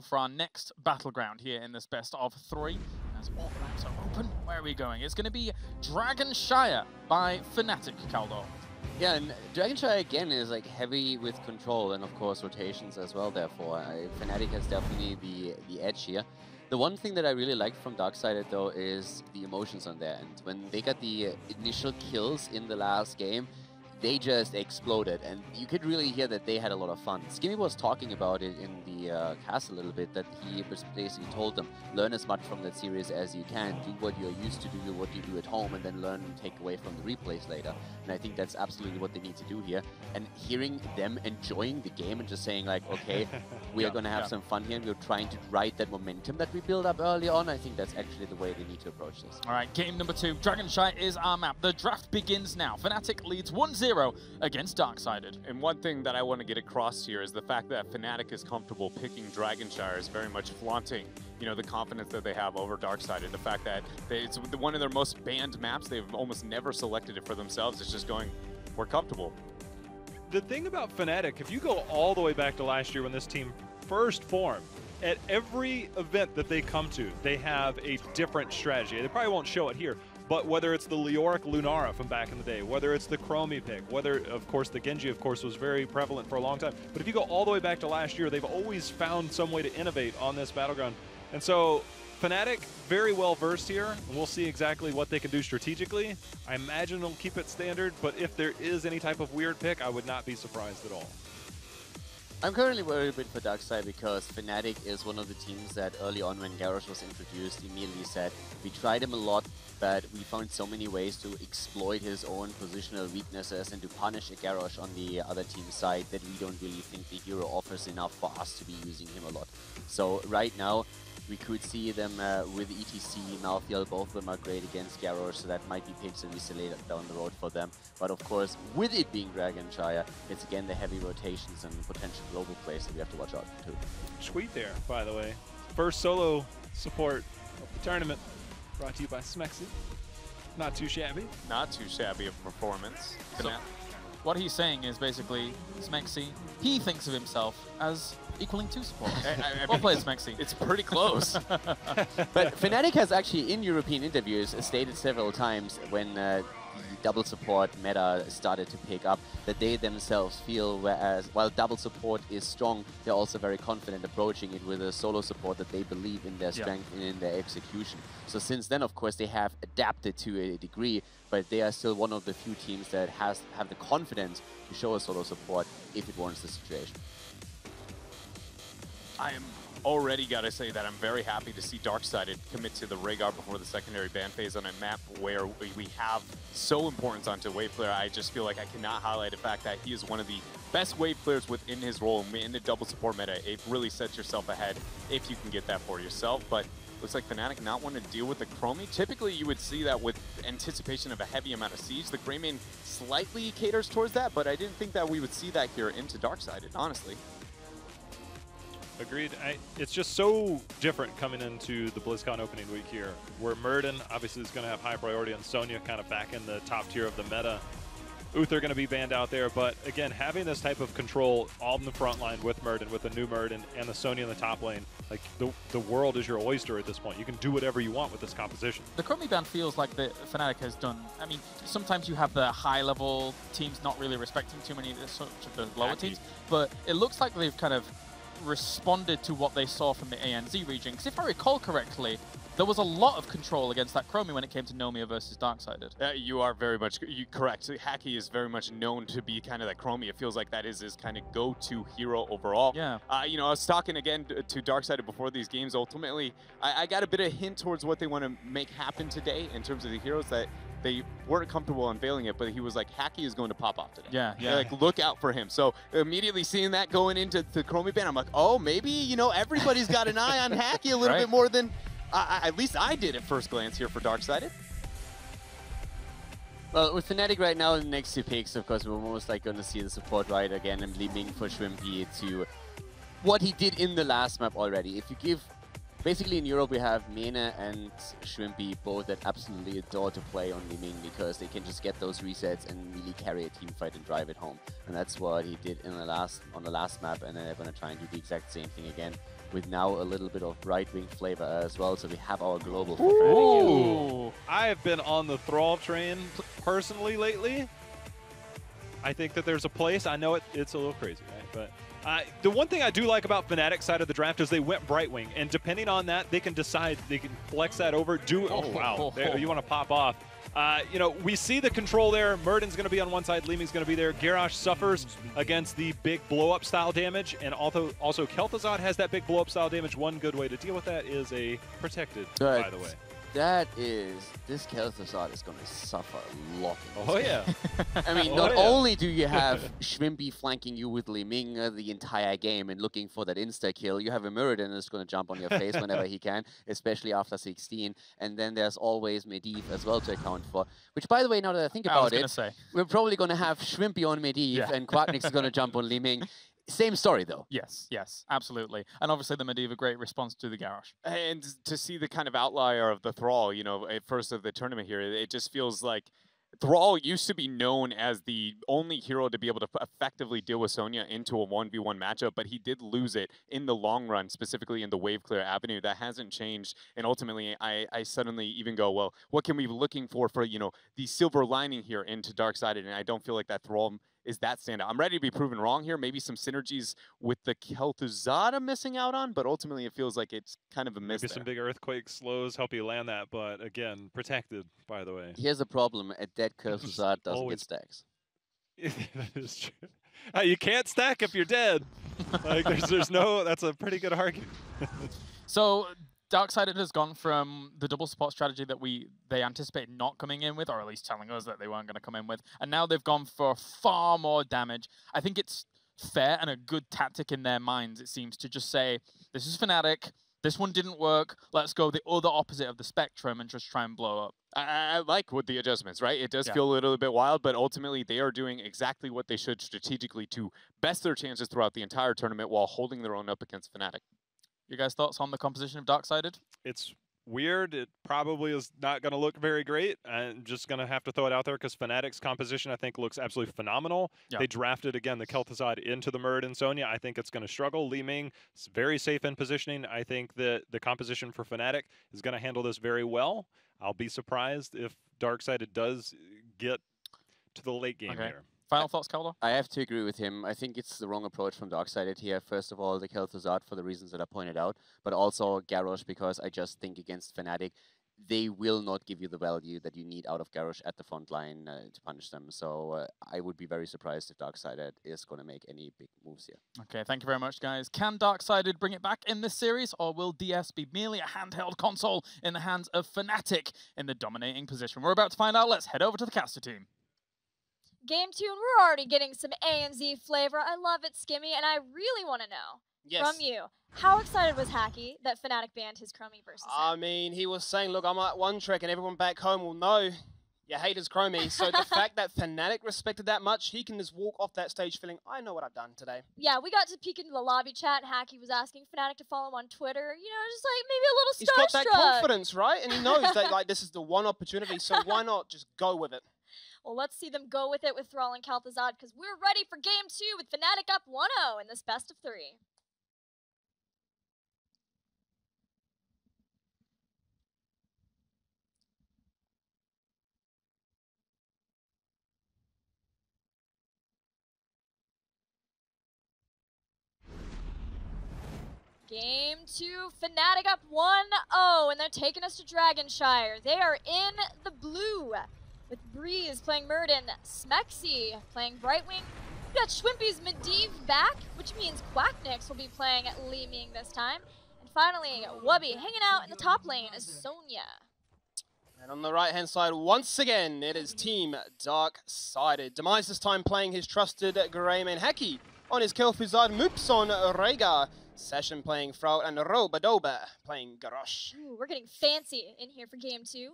for our next battleground here in this best of 3. As all the maps are open, where are we going? It's going to be Dragon Shire by Fnatic, Caldo. Yeah, and Dragon Shire again is like heavy with control and of course rotations as well. Therefore, Fnatic has definitely the edge here. The one thing that I really liked from Dark Sided though is the emotions on their end. When they got the initial kills in the last game, they just exploded, and you could really hear that they had a lot of fun. Skimmy was talking about it in the cast a little bit, that he basically told them, learn as much from that series as you can, do what you're used to do, what you do at home, and then learn and take away from the replays later. And I think that's absolutely what they need to do here. And hearing them enjoying the game and just saying like, okay, we are going to have some fun here, and we're trying to ride that momentum that we built up early on, I think that's actually the way they need to approach this. All right, game number 2, Dragon Shire is our map. The draft begins now. Fnatic leads 1-0 against Dark Sided. And one thing that I want to get across here is the fact that Fnatic is comfortable picking Dragon Shire is very much flaunting, you know, the confidence that they have over Dark Sided. The fact that it's one of their most banned maps. They've almost never selected it for themselves. It's just going, we're comfortable. The thing about Fnatic, if you go all the way back to last year when this team first formed, at every event that they come to, they have a different strategy. They probably won't show it here, but whether it's the Leoric Lunara from back in the day, whether it's the Chromie pick, whether, of course, the Genji, of course, was very prevalent for a long time. But if you go all the way back to last year, they've always found some way to innovate on this battleground. And so Fnatic, very well versed here, and we'll see exactly what they can do strategically. I imagine they'll keep it standard, but if there is any type of weird pick, I would not be surprised at all. I'm currently worried a bit for Darkside because Fnatic is one of the teams that early on when Garrosh was introduced immediately said, we tried him a lot, but we found so many ways to exploit his own positional weaknesses and to punish a Garrosh on the other team's side that we don't really think the hero offers enough for us to be using him a lot. So right now, we could see them with ETC, Malthael, both of them are great against Garrosh, so that might be picks that we see later down the road for them. But of course, with it being Dragon Shire, it's again the heavy rotations and potential global plays that we have to watch out for too. Sweet there, by the way. First solo support of the tournament, brought to you by Smexy. Not too shabby. Not too shabby of performance. So, what he's saying is basically, Smexy, he thinks of himself as equaling 2 support. Well played, Smexy. It's pretty close. But Fnatic has actually, in European interviews, stated several times when the double support meta started to pick up, that they themselves feel, whereas while double support is strong, they're also very confident approaching it with a solo support that they believe in their strength and in their execution. So since then, of course, they have adapted to a degree, but they are still one of the few teams that have the confidence to show a solo support if it warrants the situation. I am already got to say that I'm very happy to see Dark Sided commit to the Rhaegar before the secondary ban phase on a map where we have so importance onto wave player. I just feel like I cannot highlight the fact that he is one of the best wave players within his role in the double support meta. It really sets yourself ahead if you can get that for yourself, but looks like Fnatic not want to deal with the Chromie. Typically, you would see that with anticipation of a heavy amount of siege. The Greymane slightly caters towards that, but I didn't think that we would see that here into Dark Sided, honestly. Agreed. It's just so different coming into the BlizzCon opening week here, where Murden obviously is going to have high priority, and Sonya kind of back in the top tier of the meta. Uther going to be banned out there, but again, having this type of control all in the front line with Murden, with the new Murden, and the Sonya in the top lane, like the world is your oyster at this point. You can do whatever you want with this composition. The Chromie ban feels like the Fnatic has done. I mean, sometimes you have the high-level teams not really respecting too many of the lower teams, but it looks like they've kind of responded to what they saw from the ANZ region. Because if I recall correctly, there was a lot of control against that Chromie when it came to Nomia versus Darksided. You are very much correct. Haki is very much known to be kind of that Chromie. It feels like that is his kind of go-to hero overall. Yeah. You know, I was talking again to Darksided before these games. Ultimately, I got a bit of hint towards what they want to make happen today in terms of the heroes that they weren't comfortable unveiling it, but he was like, Haki is going to pop off today. Yeah. Like, look out for him. So immediately seeing that going into the Chromie ban, I'm like, oh, maybe, you know, everybody's got an eye on Haki a little bit more than at least I did at first glance here for Dark Sided. Well, with Fnatic right now in the next 2 picks, of course, we're most like going to see the support right again and leaving for Shrimpy to what he did in the last map already. If you give Basically, in Europe, we have Mena and Shrimpy, both that absolutely adore to play on Liming because they can just get those resets and really carry a team fight and drive it home. And that's what he did on the last map, and then they're going to try and do the exact same thing again with now a little bit of right-wing flavor as well. So we have our global for Fnatic here. I have been on the Thrall train personally lately. I think that there's a place. I know it's a little crazy, right? But the one thing I do like about Fnatic's side of the draft is they went Brightwing, and depending on that, they can decide, they can flex that over, oh wow, there, you want to pop off. You know, we see the control there. Murden's going to be on one side, Liming's going to be there. Garrosh suffers against the big blow-up style damage, and also Kel'Thuzad has that big blow-up style damage. One good way to deal with that is a protected, by the way. This Kel'Thuzad is going to suffer a lot. Oh yeah. I mean, not only do you have Shrimpy flanking you with Liming the entire game and looking for that insta-kill, you have a Muradin that's going to jump on your face whenever he can, especially after 16. And then there's always Medivh as well to account for. Which, by the way, now that I think about it, we're probably going to have Shrimpy on Medivh and Quacknix is going to jump on Liming. Same story, though. Yes, yes, absolutely. And obviously the Medivh, a great response to the Garrosh. And to see the kind of outlier of the Thrall, you know, at first of the tournament here, it just feels like Thrall used to be known as the only hero to be able to effectively deal with Sonya into a 1v1 matchup, but he did lose it in the long run, specifically in the wave clear avenue. That hasn't changed, and ultimately I suddenly even go, well, what can we be looking for, you know, the silver lining here into Dark Sided, and I don't feel like that Thrall is that standout. I'm ready to be proven wrong here. Maybe some synergies with the Kel'Thuzad I'm missing out on, but ultimately it feels like it's kind of a miss. Maybe some big earthquake slows help you land that, but again, protected, by the way. Here's a problem. A dead Kel'Thuzad doesn't get stacks. That is true. You can't stack if you're dead. Like, there's no, that's a pretty good argument. So Darksided has gone from the double support strategy that they anticipated not coming in with, or at least telling us that they weren't going to come in with, and now they've gone for far more damage. I think it's fair and a good tactic in their minds, it seems, to just say, this is Fnatic, this one didn't work, let's go the other opposite of the spectrum and just try and blow up. I like with the adjustments, right? It does feel a little bit wild, but ultimately they are doing exactly what they should strategically to best their chances throughout the entire tournament while holding their own up against Fnatic. You guys' thoughts on the composition of Darksided? It's weird. It probably is not going to look very great. I'm just going to have to throw it out there because Fnatic's composition, I think, looks absolutely phenomenal. Yeah. They drafted, again, the Kel'Thuzad into the Muradin Sonya. I think it's going to struggle. Liming is very safe in positioning. I think that the composition for Fnatic is going to handle this very well. I'll be surprised if Darksided does get to the late game here. Final thoughts, Calder? I have to agree with him. I think it's the wrong approach from Darksided here. First of all, the Kel'Thuzad for the reasons that I pointed out, but also Garrosh because I just think against Fnatic, they will not give you the value that you need out of Garrosh at the front line to punish them. So I would be very surprised if Darksided is going to make any big moves here. Okay, thank you very much, guys. Can Darksided bring it back in this series, or will DS be merely a handheld console in the hands of Fnatic in the dominating position? We're about to find out. Let's head over to the caster team. Game 2, and we're already getting some ANZ flavor. I love it, Skimmy, and I really want to know from you, how excited was Hacky that Fnatic banned his Chromie versus him? I mean, he was saying, look, I'm at one trick, and everyone back home will know you hate his Chromie. So the fact that Fnatic respected that much, he can just walk off that stage feeling, I know what I've done today. Yeah, we got to peek into the lobby chat, and Hacky was asking Fnatic to follow him on Twitter. You know, just like maybe a little He's got that confidence, right? And he knows that like this is the one opportunity, so why not just go with it? Well, let's see them go with it with Thrall and Kel'Thuzad, because we're ready for Game 2 with Fnatic up 1-0 in this best of 3. Game 2, Fnatic up 1-0, and they're taking us to Dragonshire. They are in the blue, with Breeze playing Muradin, Smexy playing Brightwing. We got Shwimpy's Medivh back, which means Quacknix will be playing Liming this time. And finally, Wubby hanging out in the top lane is Sonya. And on the right-hand side, once again, it is Team Dark-Sided. Demise this time playing his trusted Greymane Hacky on his Kel'Thuzad, Moops on Rhaegar. Session playing Frau, and Robadoba playing Garrosh. Ooh, we're getting fancy in here for Game 2.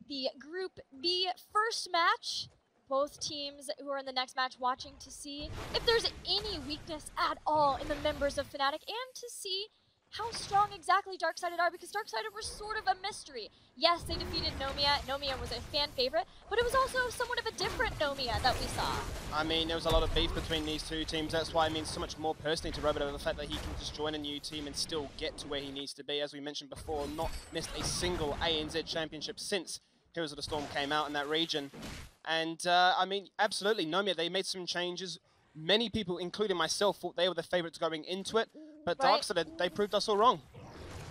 The Group B first match. Both teams who are in the next match watching to see if there's any weakness at all in the members of Fnatic and to see how strong exactly Dark Sided are, because Dark Sided were sort of a mystery. Yes, they defeated Nomiya. Nomiya was a fan favorite, but it was also somewhat of a different Nomiya that we saw. I mean, there was a lot of beef between these two teams. That's why it means so much more personally to Roboto, the fact that he can just join a new team and still get to where he needs to be. As we mentioned before, not missed a single ANZ championship since Heroes of the Storm came out in that region. And, I mean, absolutely, Nomiya, they made some changes. Many people, including myself, thought they were the favorites going into it, but Right. Darksided, they proved us all wrong.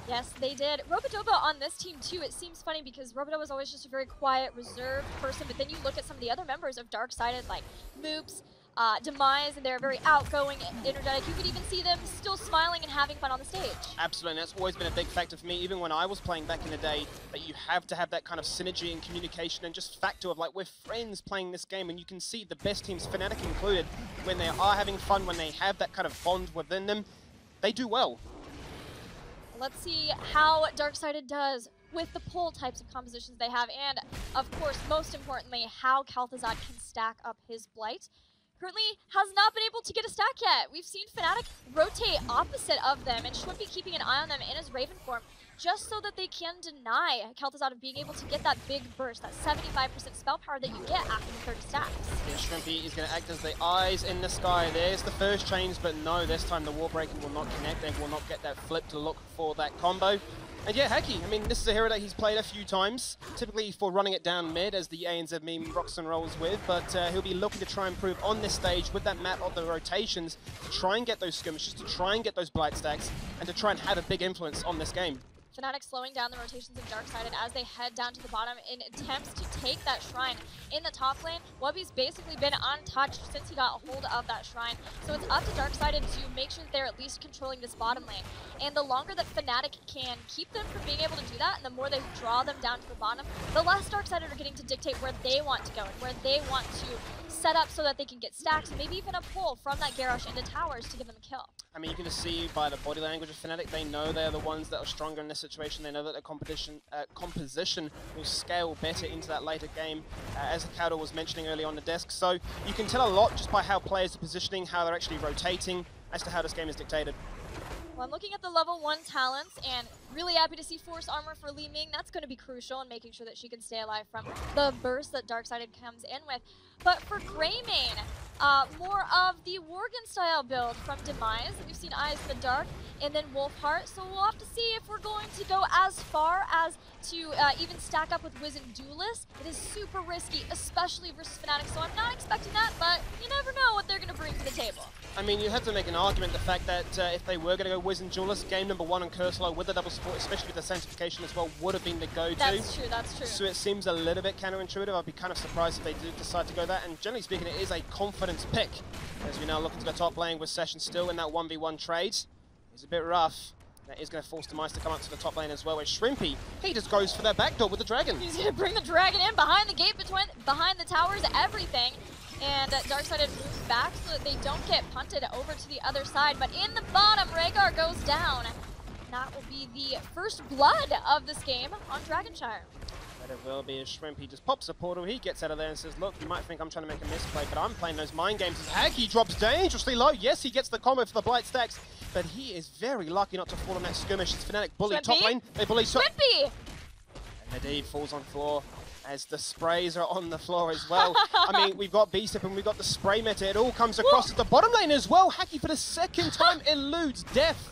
Yes, they did. Robodoba on this team, too, it seems funny because Robodoba was always just a very quiet, reserved person, but then you look at some of the other members of Dark Sided, like Moops, Demise, and they're very outgoing, energetic. You could even see them still smiling and having fun on the stage. Absolutely, and that's always been a big factor for me, even when I was playing back in the day, that you have to have that kind of synergy and communication and just factor of, like, we're friends playing this game, and you can see the best teams, Fnatic included, when they are having fun, when they have that kind of bond within them, they do well. Let's see how Dark Sided does with the pull types of compositions they have, and, of course, most importantly, how Kalthazat can stack up his Blight. Currently has not been able to get a stack yet. We've seen Fnatic rotate opposite of them, and should be keeping an eye on them in his Raven form, just so that they can deny Kalthazat of being able to get that big burst, that 75% spell power that you get after the 30 stacks. And Shrimpy is going to act as the eyes in the sky. There's the first chains, but no, this time the wall breaking will not connect. They will not get that flip to look for that combo. And yeah, Haki, I mean, this is a hero that he's played a few times, typically for running it down mid, as the ANZ meme rocks and rolls with, but he'll be looking to try and prove on this stage with that map of the rotations to try and get those skirmishes, to try and get those blight stacks, and to try and have a big influence on this game. Fnatic slowing down the rotations of Darksided as they head down to the bottom in attempts to take that shrine. In the top lane, Wubby's basically been untouched since he got a hold of that shrine. So it's up to Darksided to make sure that they're at least controlling this bottom lane. And the longer that Fnatic can keep them from being able to do that, and the more they draw them down to the bottom, the less Darksided are getting to dictate where they want to go and where they want to set up so that they can get stacks, and maybe even a pull from that Garrosh into towers to give them a kill. I mean, you can just see by the body language of Fnatic, they know they're the ones that are stronger in this situation. They know that their composition will scale better into that later game, as Kauto was mentioning earlier on the desk. So you can tell a lot just by how players are positioning, how they're actually rotating, as to how this game is dictated. Well, I'm looking at the level 1 talents, and really happy to see Force Armor for Li Ming. That's going to be crucial in making sure that she can stay alive from the burst that Darksided comes in with. But for Greymane, more of the Worgen style build from Demise. We've seen Eyes in the Dark and then Wolfheart, so we'll have to see if we're going to go as far as to even stack up with Wiz and Duelist. It is super risky, especially versus Fnatic, so I'm not expecting that, but you never know what they're going to bring to the table. I mean, you have to make an argument the fact that if they were going to go Wiz and Duelist, game number 1 on Cursolo with the double support, especially with the sanctification as well, would have been the go-to. That's true, that's true. So it seems a little bit counterintuitive. I'd be kind of surprised if they do decide to go that, and generally speaking, it is a confidence pick. As we now look into the top lane with Session still in that 1v1 trade. It's a bit rough. That is going to force Demise to come up to the top lane as well. Where Shrimpy, he just goes for that backdoor with the dragon. He's going to bring the dragon in behind the gate, behind the towers, everything. And Darksided moves back so that they don't get punted over to the other side. But in the bottom, Rhaegar goes down. That will be the first blood of this game on Dragonshire. But it will be as Shrimpy just pops a portal. He gets out of there and says, look, you might think I'm trying to make a misplay, but I'm playing those mind games. As Haki drops dangerously low. Yes, he gets the combo for the Blight stacks, but he is very lucky not to fall on that skirmish. It's Fnatic bully top lane. They bully Shrimpy! And Nadine falls on floor as the sprays are on the floor as well. I mean, we've got B-Step and we've got the spray meta. It all comes across at the bottom lane as well. Haki for the second time eludes death.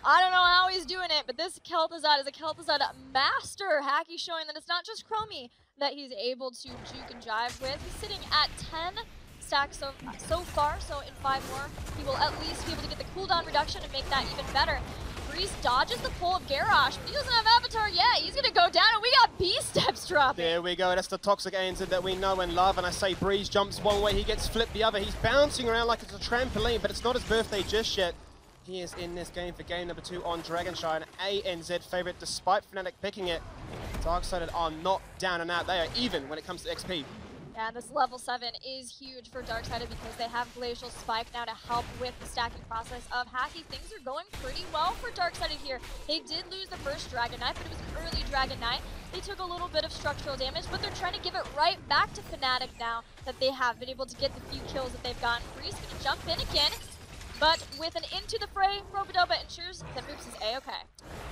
I don't know how he's doing it, but this Kalthazat is a Kalthazat master. Haki showing that it's not just Chromie that he's able to juke and jive with. He's sitting at 10 stacks so far, so in 5 more, he will at least be able to get the cooldown reduction and make that even better. Breeze dodges the pull of Garrosh, but he doesn't have Avatar yet. He's going to go down, and we got B-Steps dropping. There we go. That's the toxic ANZ that we know and love. And I say Breeze jumps one way, he gets flipped the other. He's bouncing around like it's a trampoline, but it's not his birthday just yet. He is in this game for game number 2 on Dragonshire, an ANZ favorite despite Fnatic picking it. Darksided are not down and out. They are even when it comes to XP. Yeah, this level 7 is huge for Darksided because they have Glacial Spike now to help with the stacking process of Haki. Things are going pretty well for Darksided here. They did lose the first Dragon Knight, but it was an early Dragon Knight. They took a little bit of structural damage, but they're trying to give it right back to Fnatic now that they have been able to get the few kills that they've gotten. Breeze gonna jump in again. But with an into the fray, Robodoba ensures that Moops is A-okay.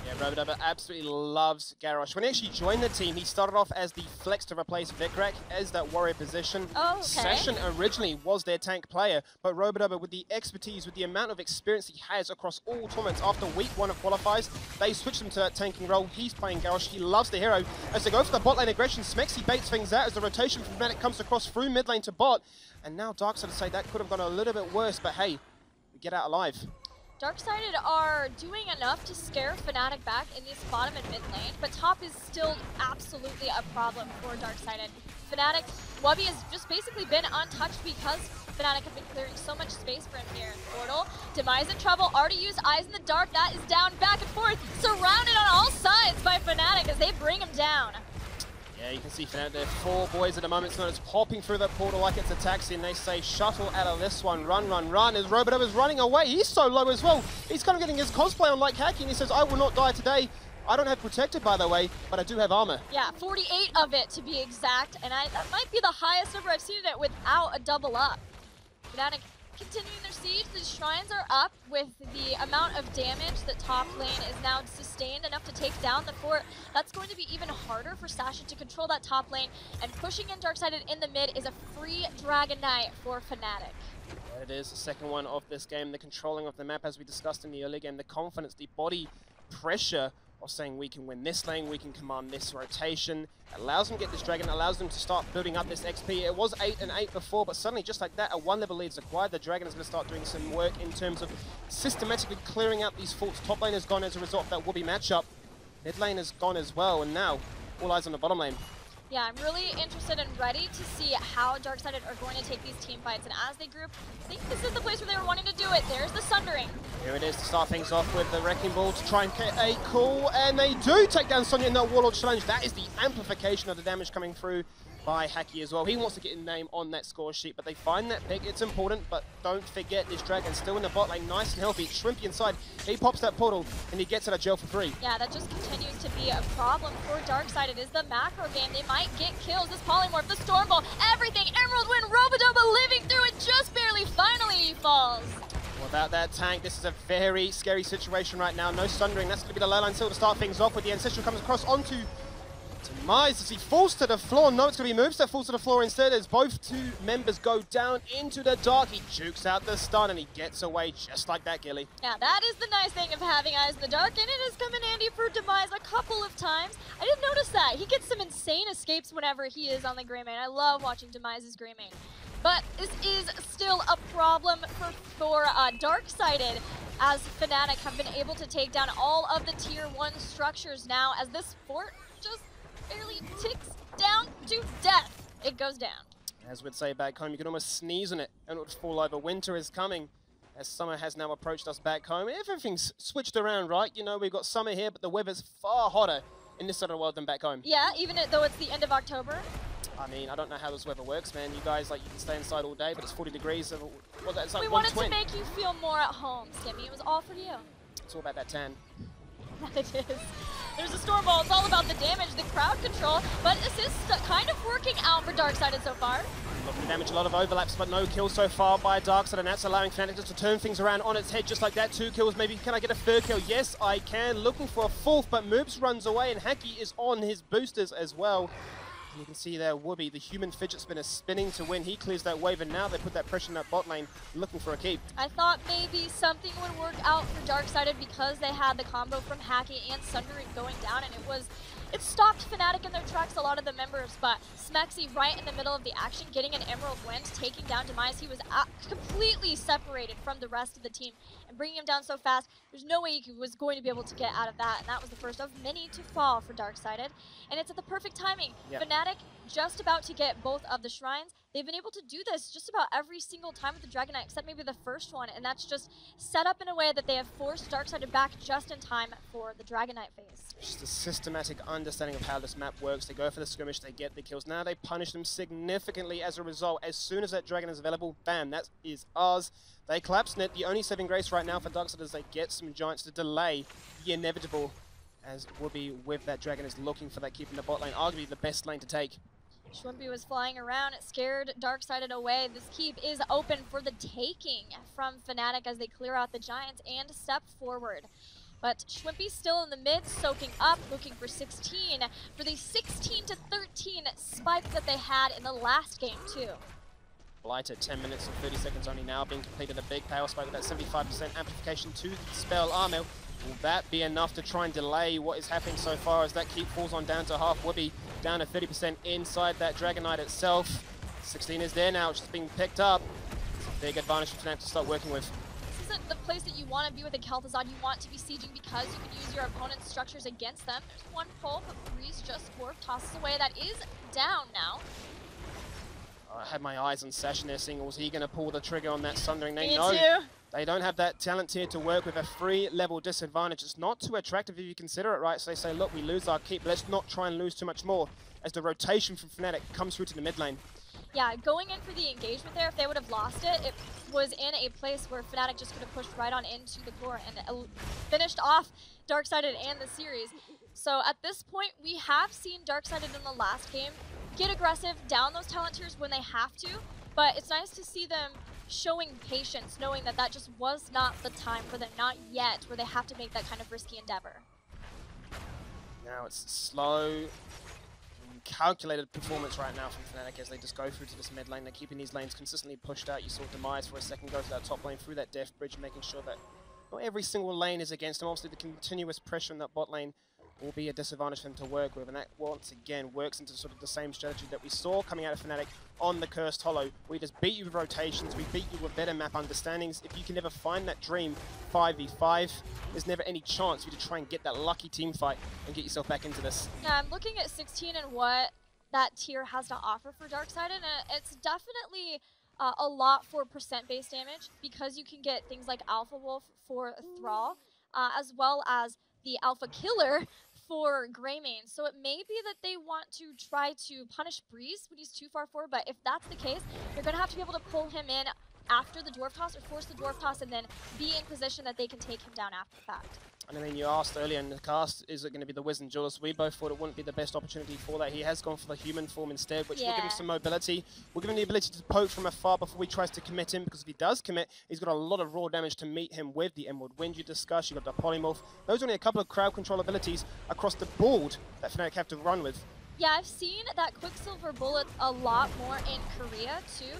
Yeah, Robodoba absolutely loves Garrosh. When he actually joined the team, he started off as the flex to replace Vikrak as that warrior position. Oh, okay. Session originally was their tank player, but Robodoba, with the expertise, with the amount of experience he has across all tournaments after week 1 of qualifiers, they switched him to that tanking role. He's playing Garrosh. He loves the hero. As they go for the bot lane aggression, Smexy baits things out as the rotation from Fnatic comes across through mid lane to bot. And now Darksided say that could have gone a little bit worse, but hey, we get out alive. Darksided are doing enough to scare Fnatic back in this bottom and mid lane, but top is still absolutely a problem for Darksided. Fnatic, Wubby has just basically been untouched because Fnatic have been clearing so much space for him here in Portal. Demise in trouble, already used Eyes in the Dark, that is down, back and forth, surrounded on all sides by Fnatic as they bring him down. Yeah, you can see Fnatic, they're 4 boys at the moment, so it's popping through that portal like it's a taxi, and they say shuttle out of this one, run, run, run, as Robodoba is running away. He's so low as well. He's kind of getting his cosplay on like Haki, and he says, I will not die today. I don't have protected, by the way, but I do have armor. Yeah, 48 of it to be exact, and that might be the highest number I've seen it with out a double up. Fnatic continuing their siege, the shrines are up with the amount of damage that top lane is now sustained enough to take down the fort. That's going to be even harder for Sasha to control that top lane, and pushing in Darksided in the mid is a free Dragon Knight for Fnatic. There it is, the second one of this game, the controlling of the map as we discussed in the early game, the confidence, the body pressure of saying we can win this lane, we can command this rotation, allows them to get this dragon, allows them to start building up this XP. It was 8 and 8 before, but suddenly just like that, a 1 level lead is acquired. The dragon is going to start doing some work in terms of systematically clearing out these faults. Top lane has gone as a result of that Wubby matchup. Mid lane has gone as well, and now all eyes on the bottom lane. Yeah, I'm really interested and ready to see how Darksided are going to take these team fights, and as they group, I think this is the place where they were wanting to do it. There's the Sundering. Here it is to start things off with the Wrecking Ball to try and get a call, and they do take down Sonya in that Warlord challenge. That is the amplification of the damage coming through by Haki as well. He wants to get his name on that score sheet, but they find that pick. It's important, but don't forget this dragon still in the bot lane, nice and healthy. Shrimpy inside, he pops that portal, and he gets out of jail for free. Yeah, that just continues to be a problem for Darksided. Is the macro game. They might get kills. This polymorph, the storm ball, everything. Emerald Wind, Robodoba living through it just barely. Finally, he falls. Without that tank, this is a very scary situation right now. No Sundering, that's going to be the leyline seal to start things off with. The Ancestral comes across onto Demise as he falls to the floor. No, it's going to be Moves that falls to the floor instead as both 2 members go down into the dark. He jukes out the stun and he gets away just like that, Gilly. Yeah, that is the nice thing of having Eyes in the Dark, and it has come in handy for Demise a couple of times. I didn't notice that. He gets some insane escapes whenever he is on the Greymane. I love watching Demise's Greymane. But this is still a problem for Darksided, as Fnatic have been able to take down all of the tier 1 structures now, as this fort just barely ticks down to death. It goes down. As we'd say back home, you could almost sneeze on it and it would fall over. Winter is coming as summer has now approached us back home. Everything's switched around, right? You know, we've got summer here, but the weather's far hotter in this side of the world than back home. Yeah, even though it's the end of October. I mean, I don't know how this weather works, man. You guys, like, you can stay inside all day, but it's 40 degrees. So, well, that's like we 120. wanted to make you feel more at home, Skimmy. It was all for you. It's all about that tan. It is. There's a storm ball. It's all about the damage, the crowd control, but this is kind of working out for Darksided so far. A lot of damage, a lot of overlaps, but no kills so far by Darksided, and that's allowing Fnatic just to turn things around on its head just like that. 2 kills, maybe. Can I get a 3rd kill? Yes, I can. Looking for a 4th, but Moops runs away, and Haki is on his boosters as well. And you can see there, Wubby, the human fidget spinner, spinning to win. He clears that wave, and now they put that pressure in that bot lane, looking for a keep. I thought maybe something would work out for Darksided because they had the combo from Haki and Sundering going down, and it stopped Fnatic in their tracks, a lot of the members, but Smexy right in the middle of the action, getting an Emerald Wind, taking down Demise. He was completely separated from the rest of the team, and bringing him down so fast, there's no way he was going to be able to get out of that, and that was the first of many to fall for Darksided, and it's at the perfect timing. Yep. Fnatic just about to get both of the shrines. They've been able to do this just about every single time with the Dragon Knight, except maybe the first one, and that's just set up in a way that they have forced Darksided back just in time for the Dragon Knight phase. Just a systematic understanding of how this map works. They go for the skirmish, they get the kills. Now they punish them significantly as a result. As soon as that dragon is available, bam, that is ours. They collapse it. The only saving grace right now for Darksided is they get some giants to delay the inevitable, as Wubby with that dragon is looking for that keep in the bot lane, arguably the best lane to take. Schwimpy was flying around, it scared Dark Sided away. This keep is open for the taking from Fnatic as they clear out the Giants and step forward. But Schwimpy still in the mid, soaking up, looking for 16 for the 16 to 13 spike that they had in the last game too. Blight at 10 minutes and 30 seconds only now being completed. A big power spike with that 75% amplification to the spell armor. Will that be enough to try and delay what is happening so far as that keep falls on down to half? Whoopi down to 30% inside that Dragon Knight itself. 16 is there now, it's just being picked up. It's a big advantage for Fnatic to start working with. This isn't the place that you want to be with a Kel'Thuzad. You want to be sieging because you can use your opponent's structures against them. There's one pull, but Breeze just dwarf tosses away. That is down now. I had my eyes on Session there, seeing was he going to pull the trigger on that Sundering? Me too. They don't have that talent tier to work with. A 3-level disadvantage. It's not too attractive if you consider it, right? So they say, look, we lose our keep, but let's not try and lose too much more as the rotation from Fnatic comes through to the mid lane. Yeah, going in for the engagement there, if they would have lost it, it was in a place where Fnatic just could have pushed right on into the core and finished off Dark Sided and the series. So at this point, we have seen Dark Sided in the last game get aggressive, down those talent tiers when they have to, but it's nice to see them showing patience, knowing that that just was not the time for them, not yet, where they have to make that kind of risky endeavor. Now it's slow, calculated performance right now from Fnatic as they just go through to this mid lane. They're keeping these lanes consistently pushed out. You saw Demise for a second go to that top lane through that Death Bridge, making sure that not every single lane is against them. Obviously the continuous pressure in that bot lane will be a disadvantage for them to work with, and that once again works into sort of the same strategy that we saw coming out of Fnatic on the Cursed Hollow. We just beat you with rotations, we beat you with better map understandings. If you can never find that dream 5v5, there's never any chance for you to try and get that lucky team fight and get yourself back into this. Yeah, I'm looking at 16 and what that tier has to offer for Dark Sided, and it's definitely a lot for percent-based damage because you can get things like Alpha Wolf for Thrall, as well as the Alpha Killer for Greymane. So it may be that they want to try to punish Breeze when he's too far forward, but if that's the case, you're going to have to be able to pull him in after the Dwarf Toss or force the Dwarf Toss and then be in position that they can take him down after the fact. And I mean, you asked earlier in the cast, is it going to be the Wiz and Julius? We both thought it wouldn't be the best opportunity for that. He has gone for the human form instead, which will give him some mobility. We'll give him the ability to poke from afar before he tries to commit him, because if he does commit, he's got a lot of raw damage to meet him with. The Emerald Wind you discussed, you've got the Polymorph. Those are only a couple of crowd control abilities across the board that Fnatic have to run with. Yeah, I've seen that Quicksilver Bullet a lot more in Korea too.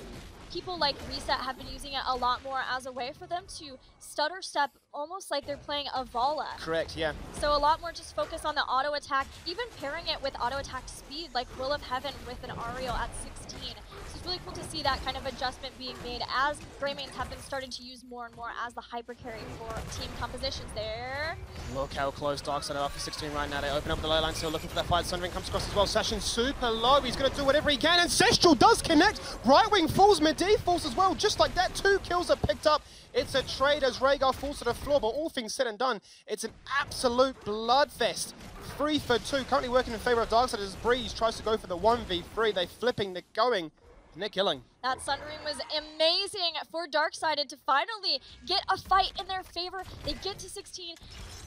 People like Reset have been using it a lot more as a way for them to stutter step, almost like they're playing a Vala. Correct, yeah. So a lot more just focus on the auto attack, even pairing it with auto attack speed, like Will of Heaven with an Ariel at 16. So it's really cool to see that kind of adjustment being made as Greymanes have been starting to use more and more as the hyper carry for team compositions there. Look how close Dark Sided are for 16 right now. They open up the low line, still looking for that fight. Sundering comes across as well. Session super low. He's going to do whatever he can. Ancestral does connect. Right wing falls, mid D falls as well. Just like that, 2 kills are picked up. It's a trade as Rhaegar falls to the floor, but all things said and done, it's an absolute bloodfest. 3 for 2, currently working in favor of Dark Sided as Breeze tries to go for the 1v3. They're flipping, they're going, and they're killing. That Sundering was amazing for Dark Sided to finally get a fight in their favor. They get to 16.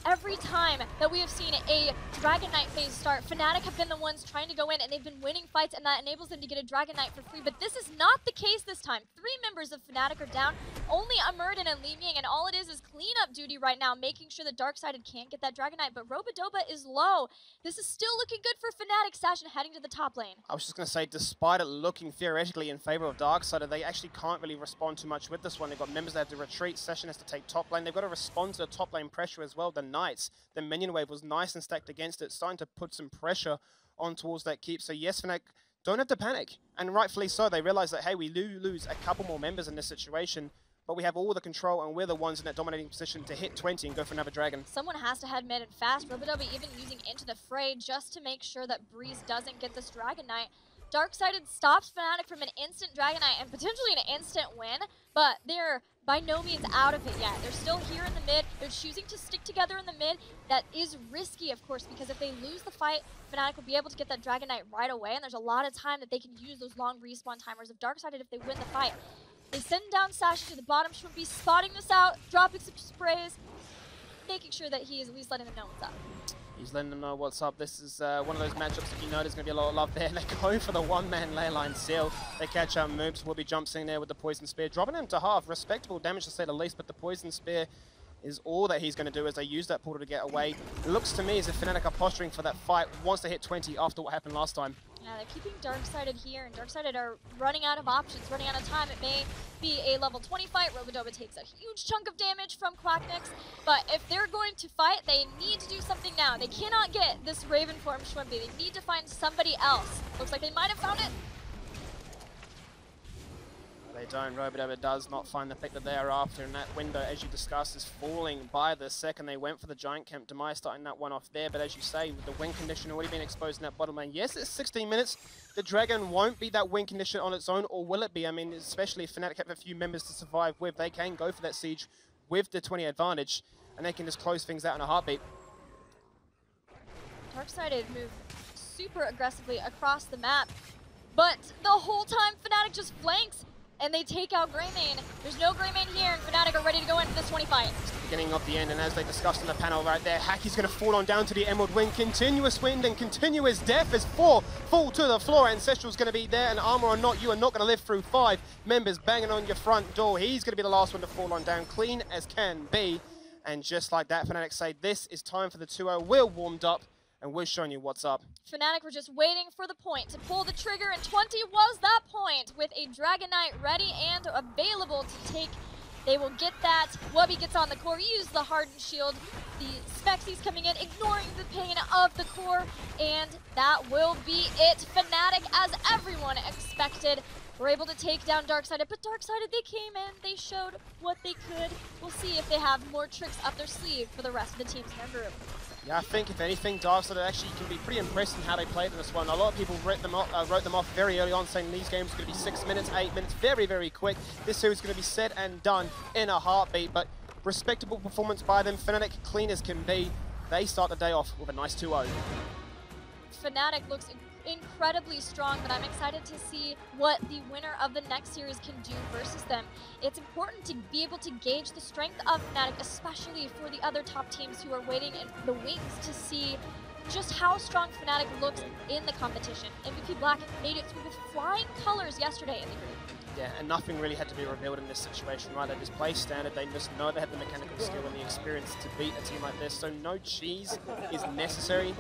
Every time that we have seen a Dragon Knight phase start, Fnatic have been the ones trying to go in, and they've been winning fights, and that enables them to get a Dragon Knight for free. But this is not the case this time. 3 members of Fnatic are down, only Amurden and Li Ming, and all it is cleanup duty right now, making sure that Dark Sided can't get that Dragon Knight. But Robodoba is low. This is still looking good for Fnatic. Sashin heading to the top lane. I was just going to say, despite it looking theoretically in favor of Dark Sided, they actually can't really respond too much with this one. They've got members that have to retreat. Session has to take top lane. They've got to respond to the top lane pressure as well. The Knights, the minion wave was nice and stacked against it, starting to put some pressure on towards that keep. So yes, Fnatic don't have to panic, and rightfully so. They realize that, hey, we lose a couple more members in this situation, but we have all the control, and we're the ones in that dominating position to hit 20 and go for another dragon. Someone has to head mid and fast. Robodoba even using Into the Fray just to make sure that Breeze doesn't get this Dragon Knight. Dark Sided stops Fnatic from an instant Dragon Knight and potentially an instant win, but they're by no means out of it yet. They're still here in the mid. They're choosing to stick together in the mid. That is risky, of course, because if they lose the fight, Fnatic will be able to get that Dragon Knight right away, and there's a lot of time that they can use those long respawn timers of Dark Sided if they win the fight. They send down Sash to the bottom. Schwimpy spotting this out, dropping some sprays. making sure that he is at least letting them know what's up. He's letting them know what's up. This is one of those matchups that you know there's going to be a lot of love there. They go for the one-man ley line seal. They catch out Moops. Will be jumps in there with the Poison Spear, dropping him to half. Respectable damage to say the least, but the Poison Spear is all that he's going to do as they use that portal to get away. It looks to me as if Fnatic are posturing for that fight, wants to hit 20 after what happened last time. Yeah, they're keeping Dark Sided here, and Dark Sided are running out of options, running out of time. It may be a level 20 fight. Robodoba takes a huge chunk of damage from Quacknix, but if they're going to fight, they need to do something now. They cannot get this Raven form Schwimpy. They need to find somebody else. Looks like they might have found it. They don't. Robodoba does not find the pick that they are after, and that window, as you discussed, is falling by the second. They went for the Giant Camp. Demise starting that one off there, but as you say, with the win condition already being exposed in that bottom lane, yes, it's 16 minutes. The Dragon won't be that win condition on its own, or will it be? I mean, especially if Fnatic have a few members to survive with, they can go for that siege with the 20 advantage, and they can just close things out in a heartbeat. Dark-Sided move super aggressively across the map, but the whole time Fnatic just flanks, and they take out Greymane. There's no Greymane here, and Fnatic are ready to go into this 20 fight. It's the beginning of the end, and as they discussed in the panel right there, Hacky's going to fall on down to the Emerald Wind. Continuous wind and continuous death as 4 fall to the floor. Ancestral's going to be there, and Armor or not, you are not going to live through 5 members banging on your front door. He's going to be the last one to fall on down, clean as can be. And just like that, Fnatic say this is time for the 2-0. We're warmed up, and we're showing you what's up. Fnatic were just waiting for the point to pull the trigger, and 20 was that point with a Dragon Knight ready and available to take. They will get that. Wubby gets on the core, use the Hardened Shield. The Spexy's coming in, ignoring the pain of the core, and that will be it. Fnatic, as everyone expected, were able to take down Dark-Sided, but Dark-Sided, they came in, they showed what they could. We'll see if they have more tricks up their sleeve for the rest of the teams in their group. Yeah, I think if anything, Dark-Sided actually can be pretty impressed in how they played in this one. A lot of people wrote them off very early on, saying these games are going to be 6 minutes, 8 minutes, very, very quick. This series is going to be said and done in a heartbeat, but respectable performance by them. Fnatic, clean as can be. They start the day off with a nice 2-0. Fnatic looks incredibly strong, but I'm excited to see what the winner of the next series can do versus them. It's important to be able to gauge the strength of Fnatic, especially for the other top teams who are waiting in the wings to see just how strong Fnatic looks in the competition. MVP Black made it through with flying colors yesterday in the group. Yeah, and nothing really had to be revealed in this situation, right? They just play standard, they just know they have the mechanical skill and the experience to beat a team like this, so no cheese is necessary.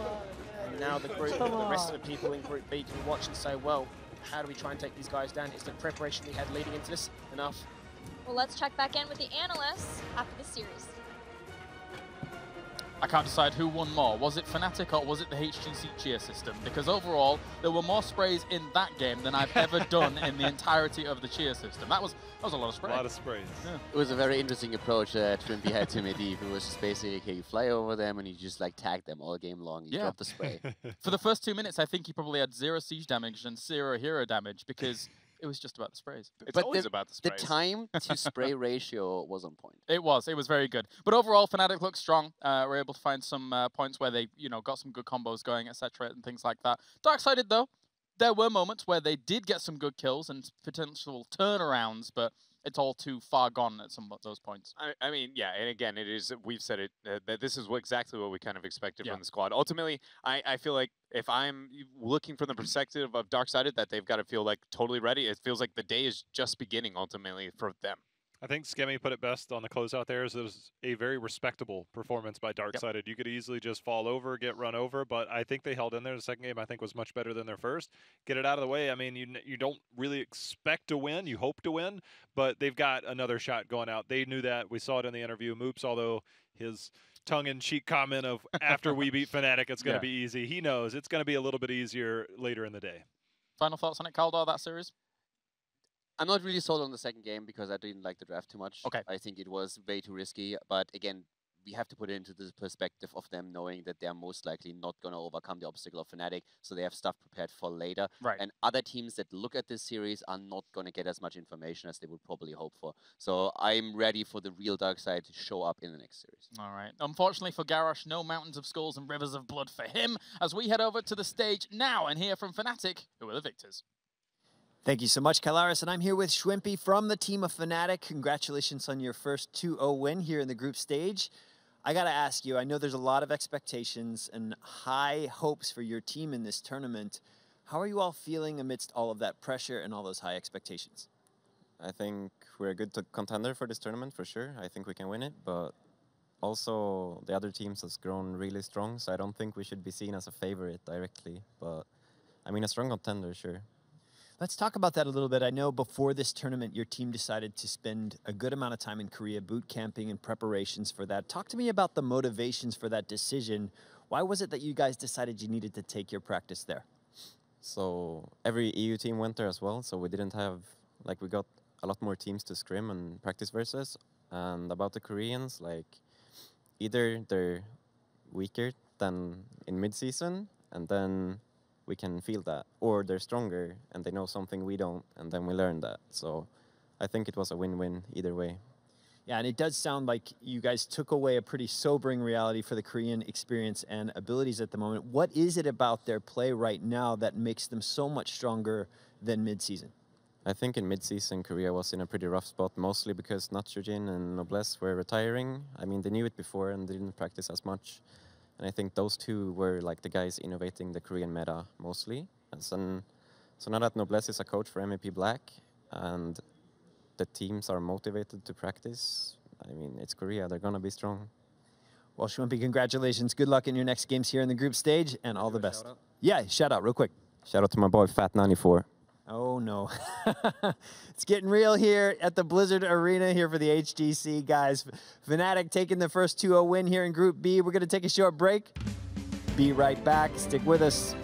And now the group, the rest of the people in Group B can watch and say, well, how do we try and take these guys down? Is the preparation we had leading into this enough? Well, let's check back in with the analysts after this series. I can't decide who won more. Was it Fnatic or was it the HGC cheer system? Because overall, there were more sprays in that game than I've ever done in the entirety of the cheer system. That was a lot of sprays. A lot of sprays. Yeah. It was a very interesting approach that Shwimpy had to Medivh. It was just basically, okay, you fly over them and you just like tag them all game long. You drop the spray. For the first 2 minutes, I think he probably had 0 siege damage and 0 hero damage because it was just about the sprays. It's always about the sprays. The time to spray ratio was on point. It was very good. But overall, Fnatic looked strong. Were able to find some points where they, got some good combos going, etc. and things like that. Dark-Sided, though, there were moments where they did get some good kills and potential turnarounds, but it's all too far gone at some of those points. I mean, yeah, and again, it is, we've said it, that this is exactly what we kind of expected from the squad. Ultimately, I feel like if I'm looking from the perspective of Dark-Sided, that they've got to feel like totally ready. It feels like the day is just beginning, ultimately, for them. I think Skemmy put it best on the closeout there. It was a very respectable performance by Dark-Sided. You could easily just fall over, get run over, but I think they held in there. The second game, I think, was much better than their first. Get it out of the way. I mean, you don't really expect to win. You hope to win, but they've got another shot going out. They knew that. We saw it in the interview. Moops, although his tongue-in-cheek comment of after we beat Fnatic, it's going to be easy. He knows it's going to be a little bit easier later in the day. Final thoughts on it, Kaldor, that series? I'm not really sold on the second game because I didn't like the draft too much. Okay. I think it was way too risky. But again, we have to put it into the perspective of them knowing that they're most likely not going to overcome the obstacle of Fnatic. So they have stuff prepared for later. Right. And other teams that look at this series are not going to get as much information as they would probably hope for. So I'm ready for the real dark side to show up in the next series. All right. Unfortunately for Garrosh, no mountains of skulls and rivers of blood for him as we head over to the stage now and hear from Fnatic, who are the victors. Thank you so much, Kylaris, and I'm here with Shwimpy from the team of Fnatic. Congratulations on your first 2-0 win here in the group stage. I got to ask you, I know there's a lot of expectations and high hopes for your team in this tournament. How are you all feeling amidst all of that pressure and all those high expectations? I think we're a good contender for this tournament for sure. I think we can win it, but also the other teams has grown really strong, so I don't think we should be seen as a favorite directly. But I mean, a strong contender, sure. Let's talk about that a little bit. I know before this tournament, your team decided to spend a good amount of time in Korea boot camping and preparations for that. Talk to me about the motivations for that decision. Why was it that you guys decided you needed to take your practice there? So every EU team went there as well, so we didn't have, like, we got a lot more teams to scrim and practice versus. And about the Koreans, like, either they're weaker than in mid-season, and then we can feel that, or they're stronger and they know something we don't, and then we learn that. So I think it was a win-win either way. Yeah, and it does sound like you guys took away a pretty sobering reality for the Korean experience and abilities at the moment. What is it about their play right now that makes them so much stronger than mid-season? I think in mid-season, Korea was in a pretty rough spot, mostly because Natsujin and Noblesse were retiring. I mean, they knew it before and they didn't practice as much. And I think those two were like the guys innovating the Korean meta mostly. And so now that Noblesse is a coach for MEP Black and the teams are motivated to practice, I mean, it's Korea, they're gonna be strong. Well, Shwimpy, congratulations. Good luck in your next games here in the group stage, and all the best. Yeah, shout out real quick. Shout out to my boy Fat94. Oh no. It's getting real here at the Blizzard Arena here for the HGC, guys. Fnatic taking the first 2-0 win here in Group B. We're going to take a short break. Be right back. Stick with us.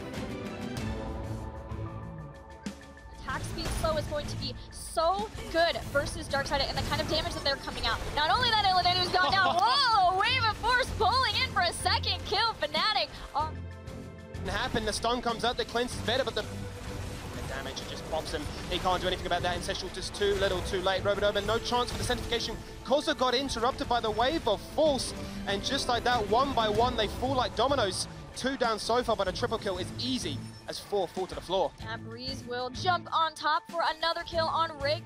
Attack speed slow is going to be so good versus Dark Sided and the kind of damage that they're coming out. Not only that, Illidanu's gone down. Whoa! Wave of Force pulling in for a second kill. Fnatic. Happen, the stun comes out, the cleanse is better, but the damage, it just pops him. He can't do anything about that. Ancestral just too little, too late. Robodoba, no chance for the centrification. Koza got interrupted by the wave of Force, and just like that, one by one, they fall like dominoes. 2 down so far, but a triple kill is easy as 4 fall to the floor. And Breeze will jump on top for another kill on Rig.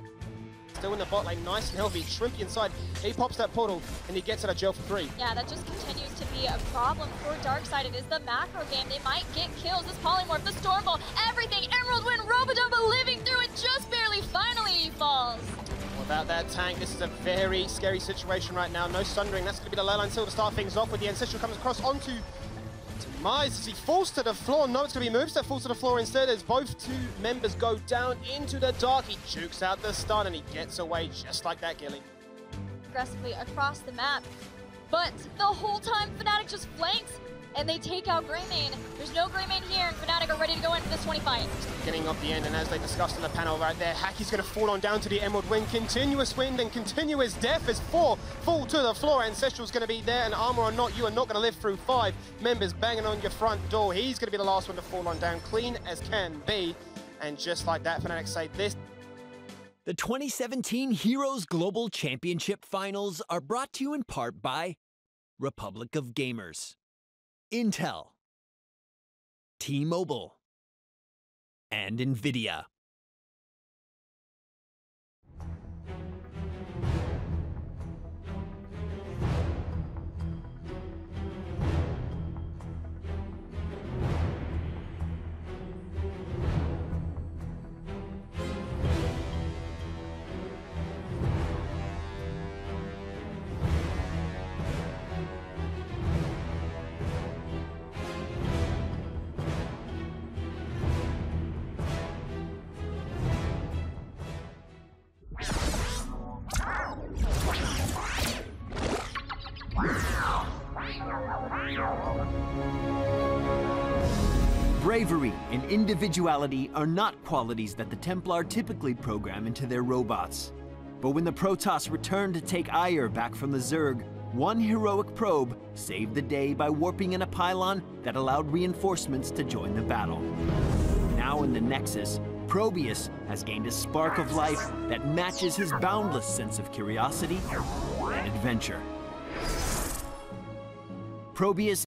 Still in the bot lane, nice and healthy. Shrimpy inside, he pops that portal, and he gets out of jail for 3. Yeah, that just continues to be a problem for Darksided. Is the macro game. They might get kills. This polymorph, the Stormbolt, everything. Emerald Wind, Robodoba living through it just barely. Finally, he falls. Without that tank, this is a very scary situation right now. No Sundering, that's going to be the leyline seal to start things off with. The Ancestral comes across onto Demise as he falls to the floor. No, it's going to be moves that falls to the floor instead as both 2 members go down into the dark. He jukes out the stun and he gets away just like that, Gilly. Aggressively across the map. But the whole time, Fnatic just flanks and they take out Greymane. There's no Greymane here, and Fnatic are ready to go into this 20 fight. Getting off the end, and as they discussed in the panel right there, Hacky's going to fall on down to the Emerald Wind. Continuous wind and continuous death as 4 fall to the floor. Ancestral's going to be there, and Armor or not, you are not going to live through 5 members banging on your front door. He's going to be the last one to fall on down, clean as can be. And just like that, Fnatic say this. The 2017 Heroes Global Championship Finals are brought to you in part by Republic of Gamers, Intel, T-Mobile, and NVIDIA. Bravery and individuality are not qualities that the Templar typically program into their robots. But when the Protoss returned to take Ire back from the Zerg, one heroic probe saved the day by warping in a pylon that allowed reinforcements to join the battle. Now in the Nexus, Probius has gained a spark of life that matches his boundless sense of curiosity and adventure. Probius